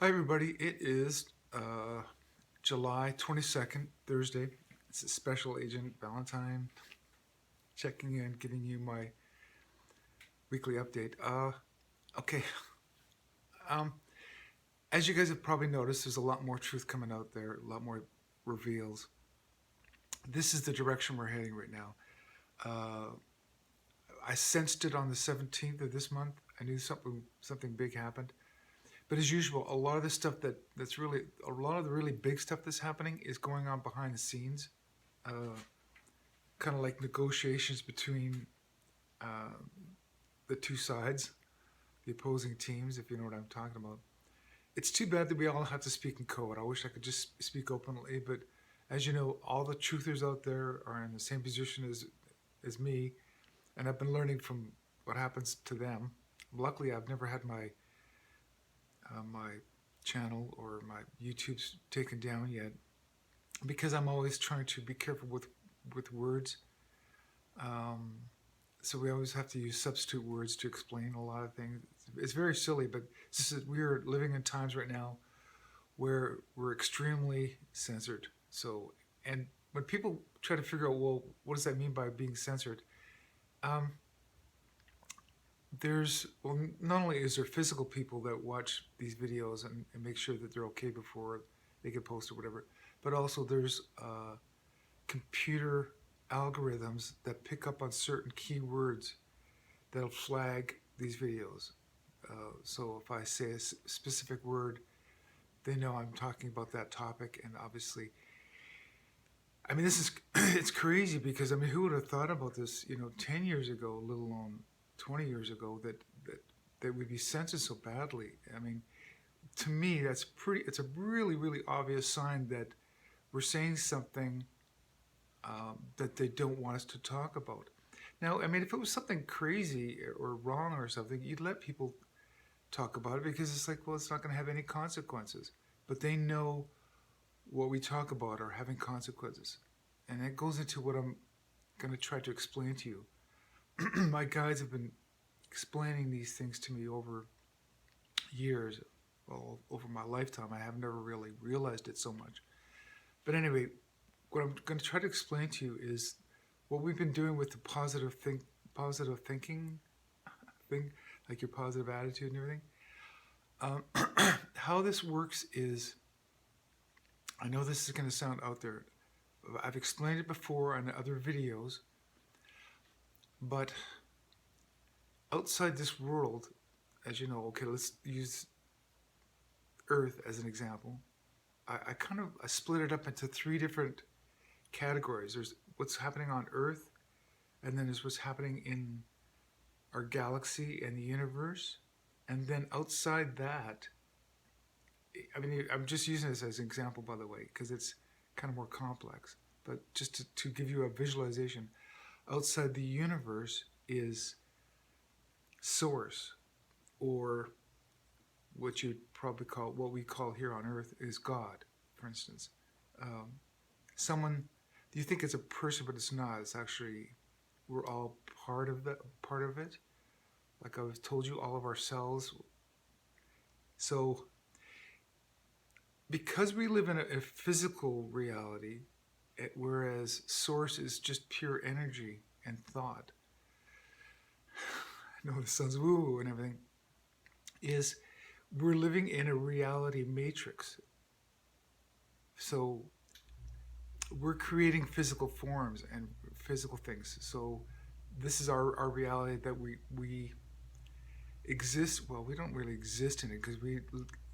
Hi, everybody. It is July 22nd, Thursday. It's a special agent Valentine checking in, giving you my weekly update. Okay. Um, as you guys have probably noticed, there's a lot more truth coming out there, a lot more reveals. This is the direction we're heading right now. Uh, I sensed it on the 17th of this month. I knew something big happened. But as usual, a lot of the stuff that's really a lot of the really big stuff that's happening is going on behind the scenes, uh, kind of like negotiations between uh, the two sides, the opposing teams, if you know what I'm talking about. It's too bad that we all have to speak in code. I wish I could just speak openly, but as you know, all the truthers out there are in the same position as me, and I've been learning from what happens to them. Luckily, I've never had my channel or my YouTube's taken down yet, because I'm always trying to be careful with words. Um, so we always have to use substitute words to explain a lot of things. It's very silly, but we are living in times right now where we're extremely censored. So, and when people try to figure out, well, what does that mean by being censored? Um, not only is there physical people that watch these videos and make sure that they're okay before they get posted or whatever, but also there's computer algorithms that pick up on certain keywords that'll flag these videos. So if I say a specific word, they know I'm talking about that topic. And obviously, I mean, it's crazy, because I mean, who would have thought about this, 10 years ago, let alone 20 years ago, that we'd be censored so badly. I mean, to me, it's a really, really obvious sign that we're saying something that they don't want us to talk about. Now, I mean, if it was something crazy or wrong or something, you'd let people talk about it, because it's like, well, it's not going to have any consequences. But they know what we talk about are having consequences. And it goes into what I'm going to try to explain to you. My guides have been explaining these things to me over years, well, over my lifetime. I have never really realized it so much. But anyway, what I'm going to try to explain to you is what we've been doing with the positive thinking thing, like your positive attitude and everything. How this works is, I know this is going to sound out there. I've explained it before on other videos, but outside this world, as you know, okay, let's use Earth as an example. I split it up into three different categories. There's what's happening on Earth, and then there's what's happening in our galaxy and the universe, and then outside that, I mean, I'm just using this as an example, by the way, because it's kind of more complex, but just to give you a visualization, outside the universe is Source, or what what we call here on Earth is God, for instance. Someone, do you think it's a person, but it's not. It's actually, we're all part of it. Like I've told you, all of our cells. So, because we live in a physical reality, whereas Source is just pure energy and thought. I know this sounds woo and everything. Is we're living in a reality matrix. So we're creating physical forms and physical things. So this is our reality that we exist. Well, we don't really exist in it, because we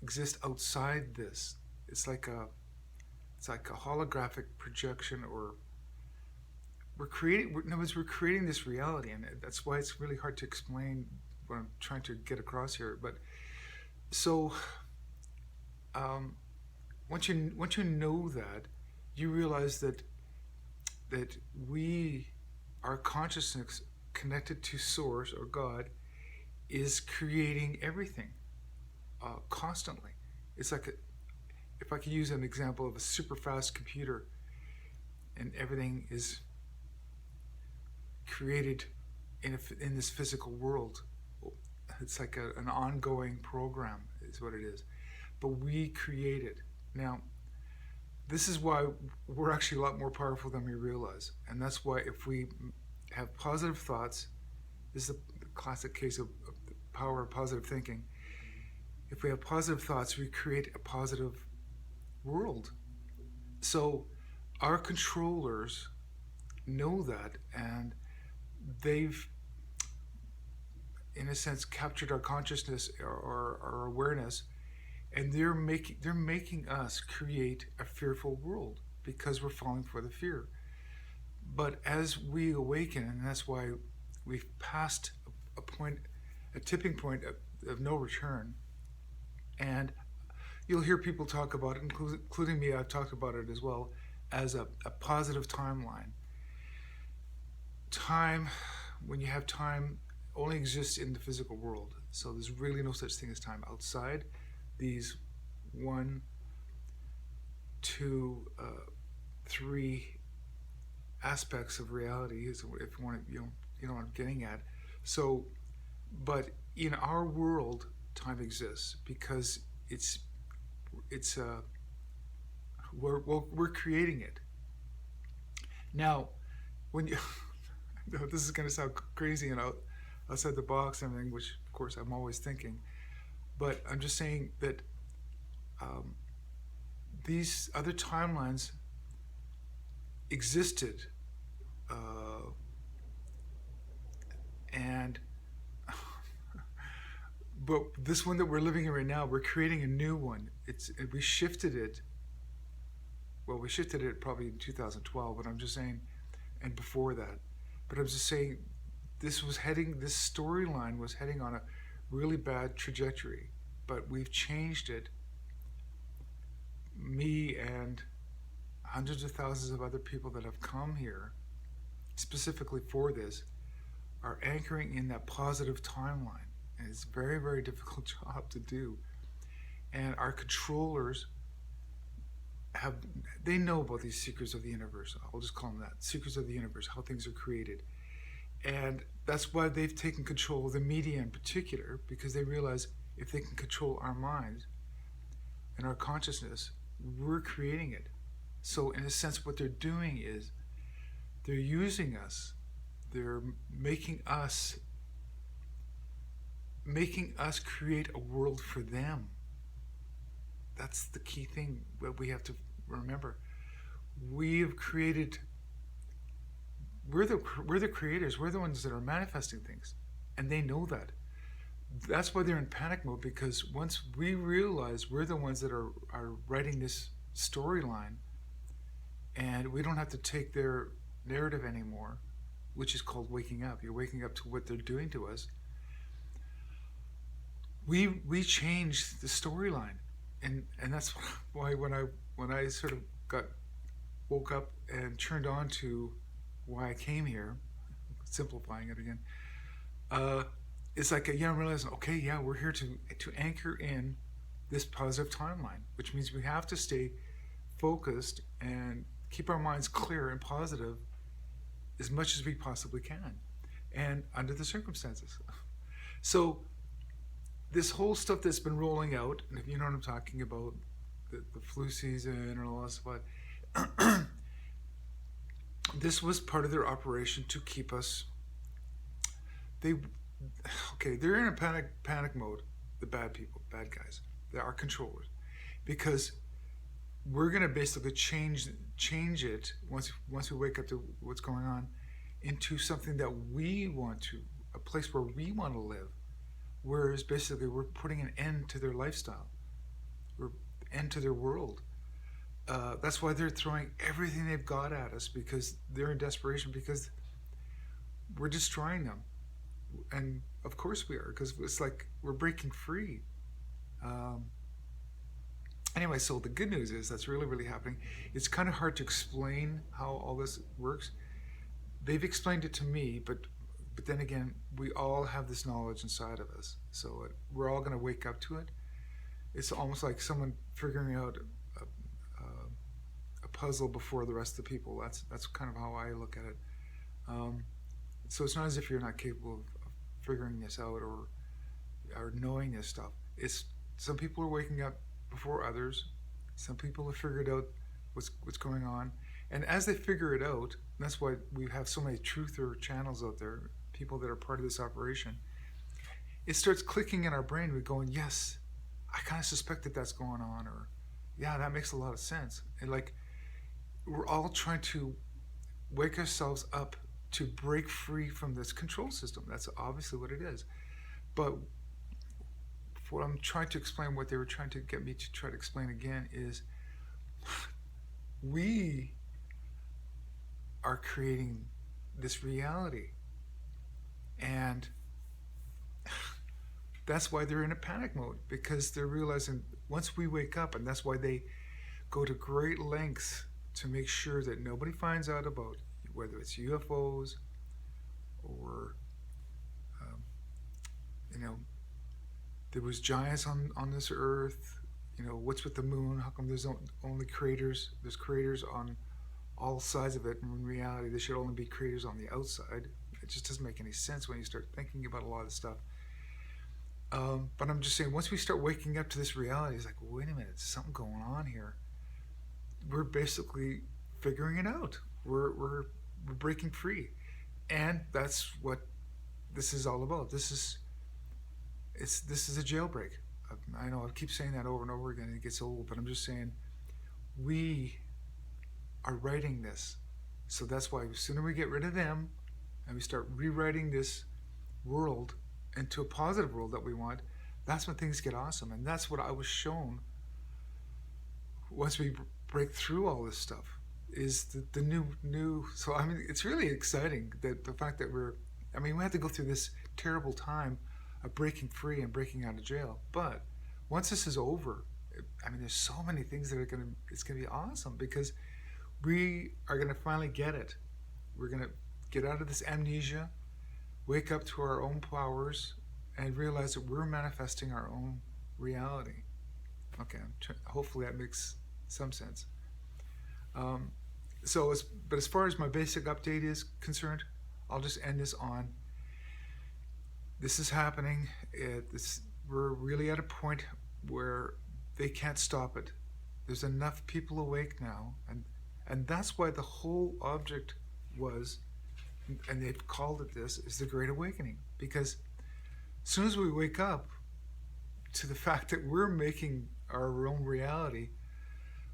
exist outside this. It's like a holographic projection, or we're creating this reality, and that's why it's really hard to explain what I'm trying to get across here. But so once you know that, you realize that our consciousness connected to Source or God is creating everything constantly. It's like if I could use an example of a super fast computer, and everything is created in this physical world. It's like an ongoing program is what it is. but we create it. Now, this is why we're actually a lot more powerful than we realize. And that's why if we have positive thoughts, this is a classic case of the power of positive thinking. If we have positive thoughts, we create a positive world. So our controllers know that, and they've, in a sense, captured our consciousness or our awareness, and they're making us create a fearful world because we're falling for the fear. But as we awaken, and that's why we've passed a tipping point of no return, and you'll hear people talk about it, including me. I've talked about it as well, as a positive timeline. Time, when you have time, only exists in the physical world. So there's really no such thing as time outside these 1, 2, 3 aspects of reality, if you want to, you know what I'm getting at. So, but in our world, time exists because we're creating it. Now, when you, this is going to sound crazy and outside the box and everything, which of course I'm always thinking, but I'm just saying that these other timelines existed, and but this one that we're living in right now, we're creating a new one. We shifted it. Well, we shifted it probably in 2012, but I'm just saying, and before that. But I'm just saying, this storyline was heading on a really bad trajectory, but we've changed it. Me and hundreds of thousands of other people that have come here specifically for this are anchoring in that positive timeline. And it's a very, very difficult job to do. And our controllers they know about these secrets of the universe. I'll just call them that, secrets of the universe, how things are created. And that's why they've taken control of the media in particular, because they realize if they can control our minds and our consciousness, we're creating it. So in a sense, what they're doing is they're using us. They're making us create a world for them. That's the key thing that we have to remember. We're the creators. We're the ones that are manifesting things, and they know that. That's why they're in panic mode, because once we realize we're the ones that are writing this storyline, and we don't have to take their narrative anymore, which is called waking up. You're waking up to what they're doing to us. We changed the storyline, and that's why when I sort of woke up and turned on to why I came here, simplifying it again, it's like I'm realizing, okay, yeah, we're here to anchor in this positive timeline, which means we have to stay focused and keep our minds clear and positive as much as we possibly can, and under the circumstances. So this whole stuff that's been rolling out, and if you know what I'm talking about, the flu season and all that stuff, this was part of their operation to keep us. They're in a panic mode. The bad people, bad guys, they are controllers, because we're going to basically change it once we wake up to what's going on into something that we want to, a place where we want to live. Whereas basically we're putting an end to their lifestyle, we're end to their world. That's why they're throwing everything they've got at us, because they're in desperation, because we're destroying them. And of course we are, because it's like we're breaking free. Anyway, so the good news is that's really, really happening. It's kind of hard to explain how all this works. They've explained it to me, but then again, we all have this knowledge inside of us. So we're all going to wake up to it. It's almost like someone figuring out a puzzle before the rest of the people. That's kind of how I look at it. So it's not as if you're not capable of figuring this out or knowing this stuff. It's some people are waking up before others. Some people have figured out what's going on, and as they figure it out, that's why we have so many truther channels out there, people that are part of this operation. It starts clicking in our brain. We're going, yes, I kind of suspect that that's going on, or yeah, that makes a lot of sense. And like, we're all trying to wake ourselves up to break free from this control system. That's obviously what it is. But what I'm trying to explain, what they were trying to get me to try to explain again, is we are creating this reality. And that's why they're in a panic mode, because they're realizing once we wake up, and that's why they go to great lengths to make sure that nobody finds out about whether it's UFOs or, you know, there was giants on this earth. You know, what's with the moon? How come there's only craters? There's craters on all sides of it, and in reality, there should only be craters on the outside. It just doesn't make any sense when you start thinking about a lot of stuff. But I'm just saying, once we start waking up to this reality, it's like, wait a minute, there's something going on here. We're basically figuring it out. We're breaking free, and that's what this is all about. This is a jailbreak. I know I keep saying that over and over again, and it gets old, but I'm just saying, we are writing this. So that's why the sooner we get rid of them and we start rewriting this world into a positive world that we want, that's when things get awesome. And that's what I was shown once we break through all this stuff, is the new. So I mean, it's really exciting that the fact that we had to go through this terrible time of breaking free and breaking out of jail. But once this is over, there's so many things that it's gonna be awesome, because we are gonna finally get it. We're gonna get out of this amnesia, wake up to our own powers, and realize that we're manifesting our own reality. Okay, hopefully that makes some sense. But as far as my basic update is concerned, I'll just end this on, this is happening. We're really at a point where they can't stop it. There's enough people awake now, and that's why the whole object was, and they've called it this, is the Great Awakening. Because as soon as we wake up to the fact that we're making our own reality,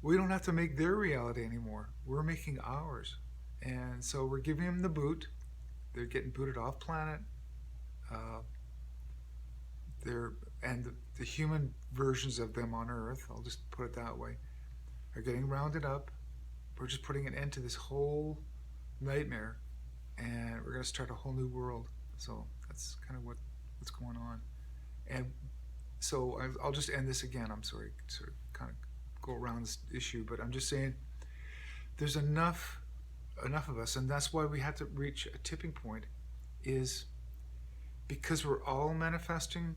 we don't have to make their reality anymore. We're making ours. And so we're giving them the boot. They're getting booted off planet. The human versions of them on Earth, I'll just put it that way, are getting rounded up. We're just putting an end to this whole nightmare, and we're going to start a whole new world. So that's kind of what's going on. And so I'll just end this again. I'm sorry to kind of go around this issue, but I'm just saying there's enough of us, and that's why we have to reach a tipping point, is because we're all manifesting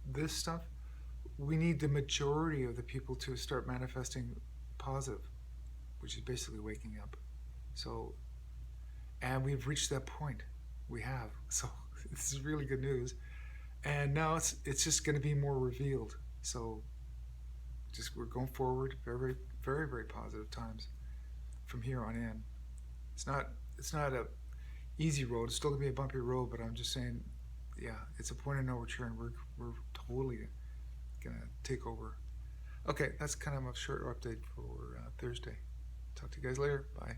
this stuff. We need the majority of the people to start manifesting positive, which is basically waking up. So, and we've reached that point. We have. So this is really good news. And now it's just going to be more revealed. So we're going forward, very, very, very positive times from here on in. It's not a easy road. It's still going to be a bumpy road, but I'm just saying, yeah, it's a point of no return. We're totally going to take over. Okay, that's kind of a short update for Thursday. Talk to you guys later. Bye.